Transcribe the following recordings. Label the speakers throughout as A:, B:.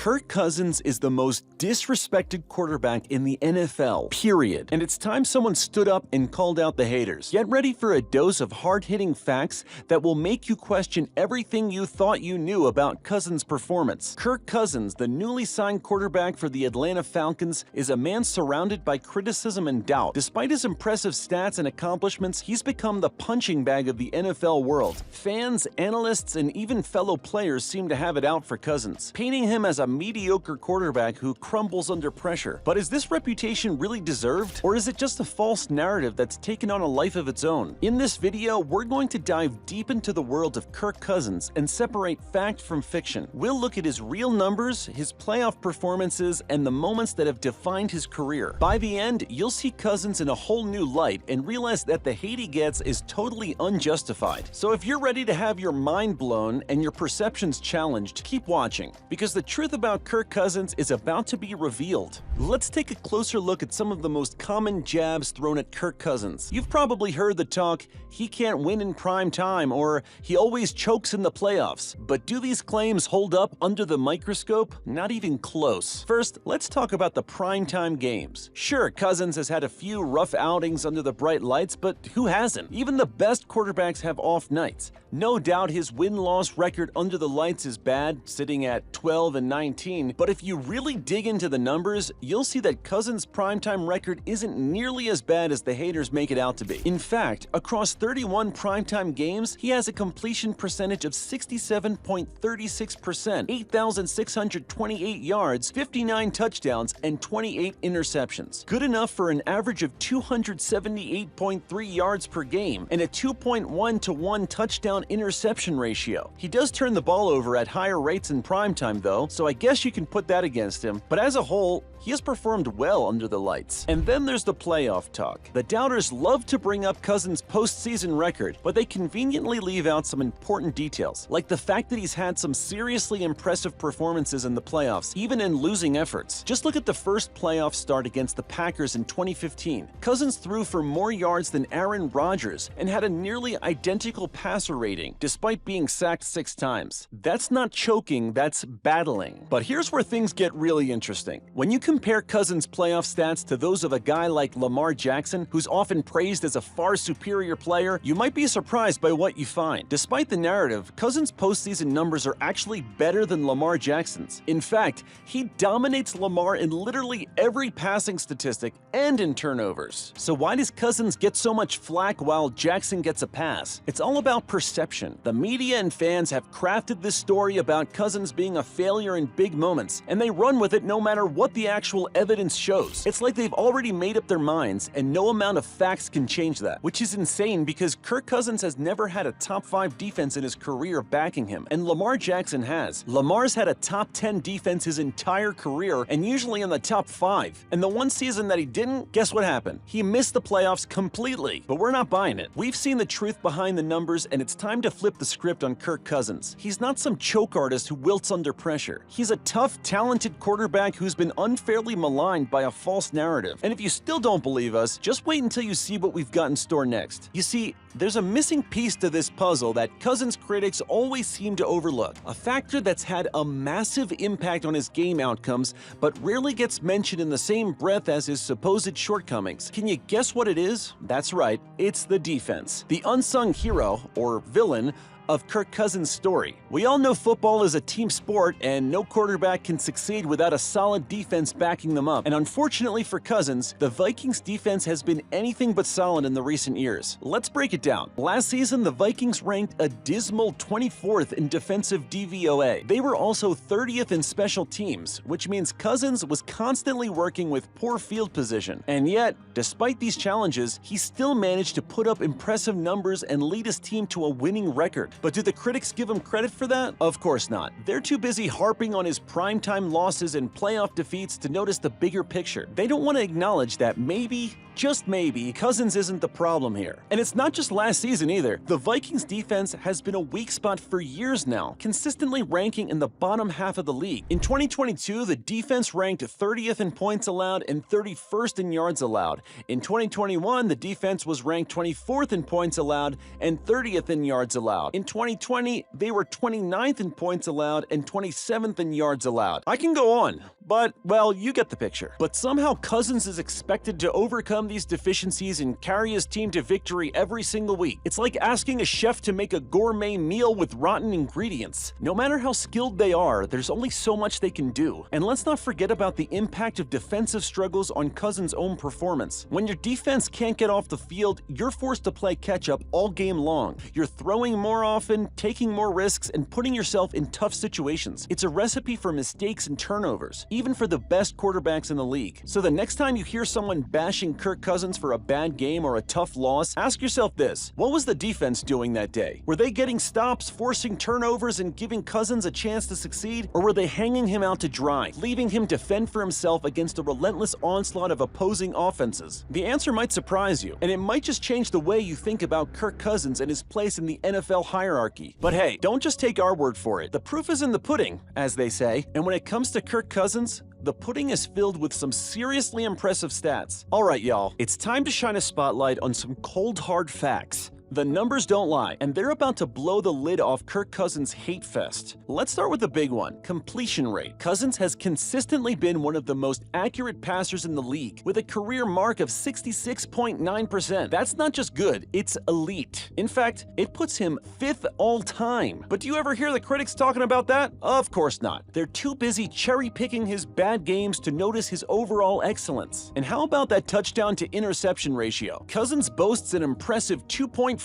A: Kirk Cousins is the most disrespected quarterback in the NFL, period. And it's time someone stood up and called out the haters. Get ready for a dose of hard-hitting facts that will make you question everything you thought you knew about Cousins' performance. Kirk Cousins, the newly signed quarterback for the Atlanta Falcons, is a man surrounded by criticism and doubt. Despite his impressive stats and accomplishments, he's become the punching bag of the NFL world. Fans, analysts, and even fellow players seem to have it out for Cousins, painting him as a mediocre quarterback who crumbles under pressure. But is this reputation really deserved? Or is it just a false narrative that's taken on a life of its own? In this video, we're going to dive deep into the world of Kirk Cousins and separate fact from fiction. We'll look at his real numbers, his playoff performances, and the moments that have defined his career. By the end, you'll see Cousins in a whole new light and realize that the hate he gets is totally unjustified. So if you're ready to have your mind blown and your perceptions challenged, keep watching, because the truth about Kirk Cousins is about to be revealed. Let's take a closer look at some of the most common jabs thrown at Kirk Cousins. You've probably heard the talk, he can't win in prime time, or he always chokes in the playoffs. But do these claims hold up under the microscope? Not even close. First, let's talk about the primetime games. Sure, Cousins has had a few rough outings under the bright lights, but who hasn't? Even the best quarterbacks have off nights. No doubt his win-loss record under the lights is bad, sitting at 12-19, but if you really dig into the numbers, you'll see that Cousins' primetime record isn't nearly as bad as the haters make it out to be. In fact, across 31 primetime games, he has a completion percentage of 67.36%, 8,628 yards, 59 touchdowns, and 28 interceptions. Good enough for an average of 278.3 yards per game and a 2.1-to-1 touchdown interception ratio. He does turn the ball over at higher rates in primetime though, so I guess you can put that against him, but as a whole, he has performed well under the lights. And then there's the playoff talk. The doubters love to bring up Cousins' postseason record, but they conveniently leave out some important details, like the fact that he's had some seriously impressive performances in the playoffs, even in losing efforts. Just look at the first playoff start against the Packers in 2015. Cousins threw for more yards than Aaron Rodgers and had a nearly identical passer rating, despite being sacked 6 times. That's not choking, that's battling. But here's where things get really interesting. When you compare Cousins' playoff stats to those of a guy like Lamar Jackson, who's often praised as a far superior player, you might be surprised by what you find. Despite the narrative, Cousins' postseason numbers are actually better than Lamar Jackson's. In fact, he dominates Lamar in literally every passing statistic and in turnovers. So why does Cousins get so much flack while Jackson gets a pass? It's all about perception. The media and fans have crafted this story about Cousins being a failure in big moments, and they run with it no matter what the actual evidence shows. It's like they've already made up their minds, and no amount of facts can change that, which is insane because Kirk Cousins has never had a top 5 defense in his career backing him, and Lamar Jackson has. Lamar's had a top 10 defense his entire career, and usually in the top 5. And the one season that he didn't, guess what happened? He missed the playoffs completely. But we're not buying it. We've seen the truth behind the numbers, and it's time to flip the script on Kirk Cousins. He's not some choke artist who wilts under pressure. He's a tough, talented quarterback who's been unfairly maligned by a false narrative. And if you still don't believe us, just wait until you see what we've got in store next. You see, there's a missing piece to this puzzle that Cousins critics always seem to overlook, a factor that's had a massive impact on his game outcomes, but rarely gets mentioned in the same breath as his supposed shortcomings. Can you guess what it is? That's right, it's the defense. The unsung hero, or villain, of Kirk Cousins' story. We all know football is a team sport, and no quarterback can succeed without a solid defense backing them up. And unfortunately for Cousins, the Vikings' defense has been anything but solid in the recent years. Let's break it down. Last season, the Vikings ranked a dismal 24th in defensive DVOA. They were also 30th in special teams, which means Cousins was constantly working with poor field position. And yet, despite these challenges, he still managed to put up impressive numbers and lead his team to a winning record. But do the critics give him credit for that? Of course not. They're too busy harping on his primetime losses and playoff defeats to notice the bigger picture. They don't want to acknowledge that maybe, just maybe, Cousins isn't the problem here. And it's not just last season either. The Vikings defense has been a weak spot for years now, consistently ranking in the bottom half of the league. In 2022, the defense ranked 30th in points allowed and 31st in yards allowed. In 2021, the defense was ranked 24th in points allowed and 30th in yards allowed. In 2020, they were 29th in points allowed and 27th in yards allowed. I can go on, but, well, you get the picture. But somehow Cousins is expected to overcome these deficiencies and carry his team to victory every single week. It's like asking a chef to make a gourmet meal with rotten ingredients. No matter how skilled they are, there's only so much they can do. And let's not forget about the impact of defensive struggles on Cousins' own performance. When your defense can't get off the field, you're forced to play catch-up all game long. You're throwing more often, taking more risks, and putting yourself in tough situations. It's a recipe for mistakes and turnovers, even for the best quarterbacks in the league. So the next time you hear someone bashing Kirk Cousins for a bad game or a tough loss, ask yourself this: what was the defense doing that day? Were they getting stops, forcing turnovers, and giving Cousins a chance to succeed? Or were they hanging him out to dry, leaving him to fend for himself against a relentless onslaught of opposing offenses? The answer might surprise you, and it might just change the way you think about Kirk Cousins and his place in the NFL hierarchy. But hey, don't just take our word for it. The proof is in the pudding, as they say. And when it comes to Kirk Cousins, the pudding is filled with some seriously impressive stats. Alright y'all, it's time to shine a spotlight on some cold hard facts. The numbers don't lie, and they're about to blow the lid off Kirk Cousins' hate fest. Let's start with the big one: completion rate. Cousins has consistently been one of the most accurate passers in the league, with a career mark of 66.9%. That's not just good, it's elite. In fact, it puts him 5th all-time. But do you ever hear the critics talking about that? Of course not. They're too busy cherry-picking his bad games to notice his overall excellence. And how about that touchdown to interception ratio? Cousins boasts an impressive 2.45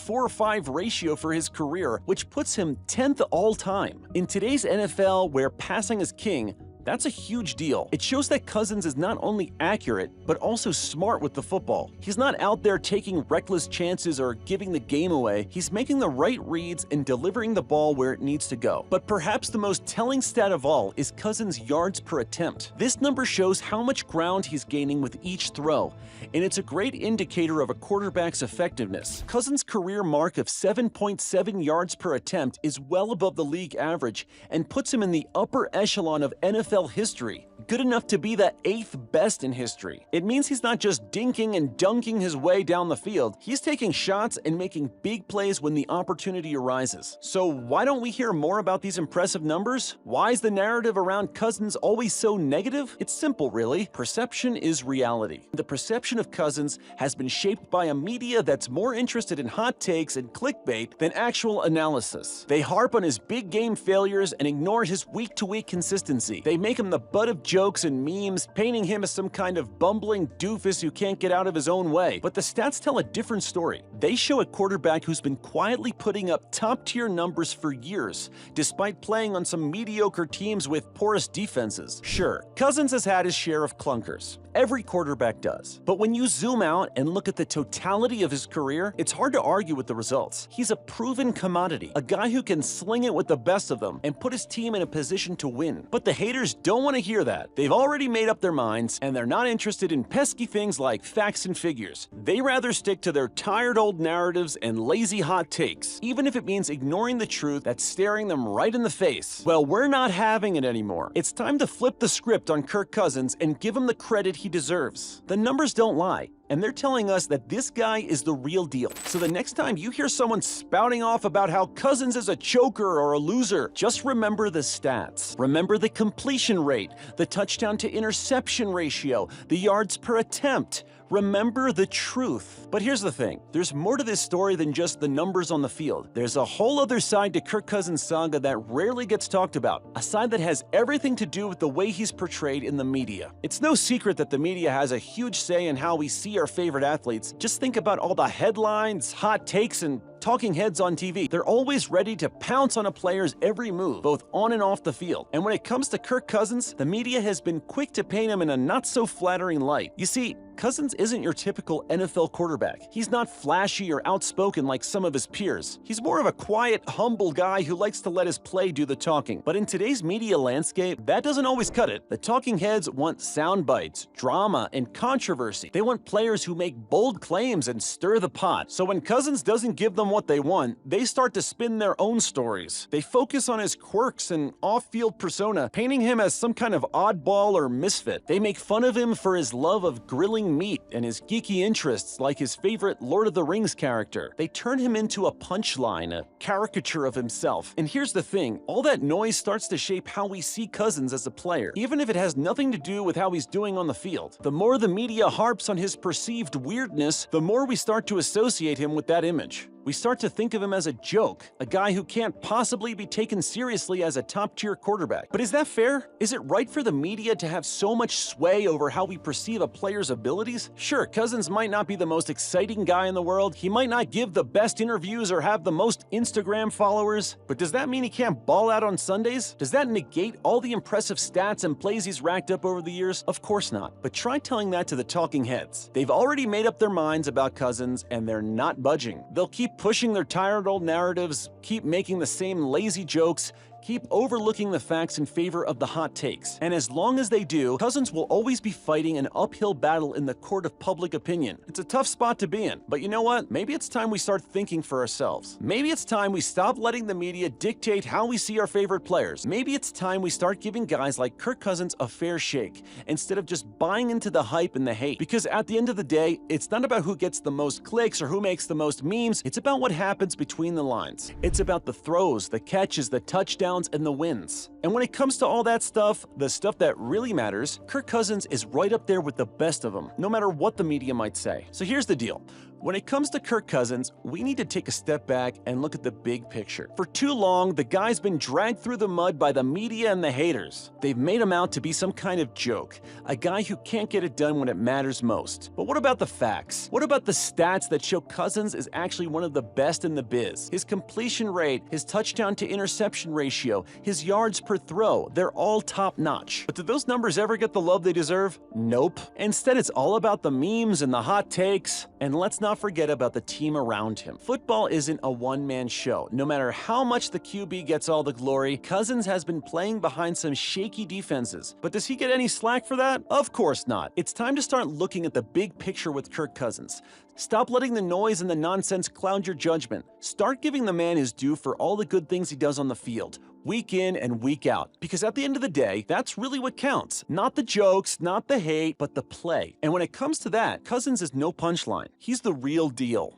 A: ratio for his career, which puts him 10th all-time. In today's NFL, where passing is king, that's a huge deal. It shows that Cousins is not only accurate, but also smart with the football. He's not out there taking reckless chances or giving the game away. He's making the right reads and delivering the ball where it needs to go. But perhaps the most telling stat of all is Cousins' yards per attempt. This number shows how much ground he's gaining with each throw, and it's a great indicator of a quarterback's effectiveness. Cousins' career mark of 7.7 yards per attempt is well above the league average and puts him in the upper echelon of NFL history, good enough to be the 8th best in history. It means he's not just dinking and dunking his way down the field, he's taking shots and making big plays when the opportunity arises. So why don't we hear more about these impressive numbers? Why is the narrative around Cousins always so negative? It's simple, really. Perception is reality. The perception of Cousins has been shaped by a media that's more interested in hot takes and clickbait than actual analysis. They harp on his big game failures and ignore his week-to-week consistency. They make him the butt of jokes and memes, painting him as some kind of bumbling doofus who can't get out of his own way. But the stats tell a different story. They show a quarterback who's been quietly putting up top-tier numbers for years, despite playing on some mediocre teams with porous defenses. Sure, Cousins has had his share of clunkers. Every quarterback does. But when you zoom out and look at the totality of his career, it's hard to argue with the results. He's a proven commodity, a guy who can sling it with the best of them and put his team in a position to win. But the haters don't want to hear that. They've already made up their minds, and they're not interested in pesky things like facts and figures. They rather stick to their tired old narratives and lazy hot takes, even if it means ignoring the truth that's staring them right in the face. Well, we're not having it anymore. It's time to flip the script on Kirk Cousins and give him the credit he deserves. The numbers don't lie, and they're telling us that this guy is the real deal. So the next time you hear someone spouting off about how Cousins is a choker or a loser, just remember the stats. Remember the completion rate, the touchdown to interception ratio, the yards per attempt. Remember the truth. But here's the thing, there's more to this story than just the numbers on the field. There's a whole other side to Kirk Cousins' saga that rarely gets talked about, a side that has everything to do with the way he's portrayed in the media. It's no secret that the media has a huge say in how we see our favorite athletes. Just think about all the headlines, hot takes, and talking heads on TV. They're always ready to pounce on a player's every move, both on and off the field. And when it comes to Kirk Cousins, the media has been quick to paint him in a not-so-flattering light. You see, Cousins isn't your typical NFL quarterback. He's not flashy or outspoken like some of his peers. He's more of a quiet, humble guy who likes to let his play do the talking. But in today's media landscape, that doesn't always cut it. The talking heads want sound bites, drama, and controversy. They want players who make bold claims and stir the pot. So when Cousins doesn't give them what they want, they start to spin their own stories. They focus on his quirks and off-field persona, painting him as some kind of oddball or misfit. They make fun of him for his love of grilling meat and his geeky interests like his favorite Lord of the Rings character. They turn him into a punchline, a caricature of himself. And here's the thing, all that noise starts to shape how we see Cousins as a player, even if it has nothing to do with how he's doing on the field. The more the media harps on his perceived weirdness, the more we start to associate him with that image. We start to think of him as a joke, a guy who can't possibly be taken seriously as a top-tier quarterback. But is that fair? Is it right for the media to have so much sway over how we perceive a player's abilities? Sure, Cousins might not be the most exciting guy in the world, he might not give the best interviews or have the most Instagram followers, but does that mean he can't ball out on Sundays? Does that negate all the impressive stats and plays he's racked up over the years? Of course not. But try telling that to the talking heads. They've already made up their minds about Cousins, and they're not budging. They'll keep pushing their tired old narratives, keep making the same lazy jokes, keep overlooking the facts in favor of the hot takes. And as long as they do, Cousins will always be fighting an uphill battle in the court of public opinion. It's a tough spot to be in, but you know what? Maybe it's time we start thinking for ourselves. Maybe it's time we stop letting the media dictate how we see our favorite players. Maybe it's time we start giving guys like Kirk Cousins a fair shake, instead of just buying into the hype and the hate. Because at the end of the day, it's not about who gets the most clicks or who makes the most memes, it's about what happens between the lines. It's about the throws, the catches, the touchdowns, and the wins. And when it comes to all that stuff, the stuff that really matters, Kirk Cousins is right up there with the best of them, no matter what the media might say. So here's the deal. When it comes to Kirk Cousins, we need to take a step back and look at the big picture. For too long, the guy's been dragged through the mud by the media and the haters. They've made him out to be some kind of joke, a guy who can't get it done when it matters most. But what about the facts? What about the stats that show Cousins is actually one of the best in the biz? His completion rate, his touchdown to interception ratio, his yards per throw, they're all top-notch. But do those numbers ever get the love they deserve? Nope. Instead, it's all about the memes and the hot takes. And let's not forget about the team around him. Football isn't a one-man show. No matter how much the QB gets all the glory, Cousins has been playing behind some shaky defenses. But does he get any slack for that? Of course not. It's time to start looking at the big picture with Kirk Cousins. Stop letting the noise and the nonsense cloud your judgment. Start giving the man his due for all the good things he does on the field, week in and week out. Because at the end of the day, that's really what counts. Not the jokes, not the hate, but the play. And when it comes to that, Cousins is no punchline. He's the real deal.